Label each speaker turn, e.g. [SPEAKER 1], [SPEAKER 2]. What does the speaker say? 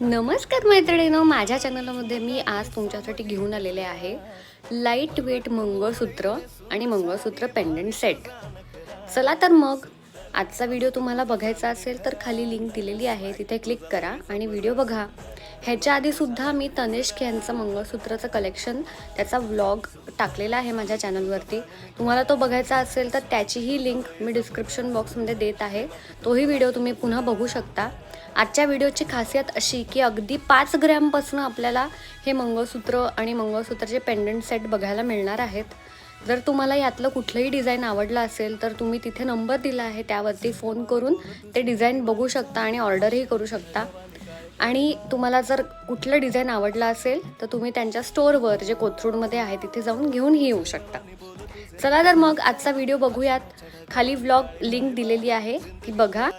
[SPEAKER 1] नमस्कार मैत्रिणींनो, माझ्या चॅनलमध्ये मी आज तुमच्यासाठी घेऊन आलेले आहे लाईट वेट मंगळसूत्र आणि मंगळसूत्र पेंडंट सेट। चला तर मग आजचा व्हिडिओ तुम्हाला बघायचा असेल तर खाली लिंक दिलेली आहे, तिथे क्लिक करा आणि व्हिडिओ बघा। ह्याच्या आधी सुद्धा मी तनिष्क यांचं मंगळसूत्राचं कलेक्शन त्याचा व्लॉग टाकलेला आहे माझ्या चॅनलवरती। तुम्हाला तो बघायचा असेल तर त्याचीही लिंक मी डिस्क्रिप्शन बॉक्समध्ये देत आहे, तोही व्हिडिओ तुम्ही पुन्हा बघू शकता। आजच्या व्हिडिओची खासियत अशी की अगदी 5 ग्रॅमपासून आपल्याला हे मंगळसूत्र आणि मंगळसूत्राचे पेंडंट सेट बघायला मिळणार आहेत। जर तुम्हाला यातलं कुठलंही डिझाइन आवडलं असेल तर तुम्ही तिथे नंबर दिला आहे, त्यावरती फोन करून ते डिझाइन बघू शकता आणि ऑर्डरही करू शकता। आणि तुम्हाला जर कुठलं डिझाइन आवडलं असेल तर तुम्ही त्यांच्या स्टोअरवर जे कोथरूडमध्ये आहे तिथे जाऊन घेऊनही येऊ शकता। चला तर मग आजचा व्हिडिओ बघूयात। खाली व्लॉग लिंक दिलेली आहे, ती बघा।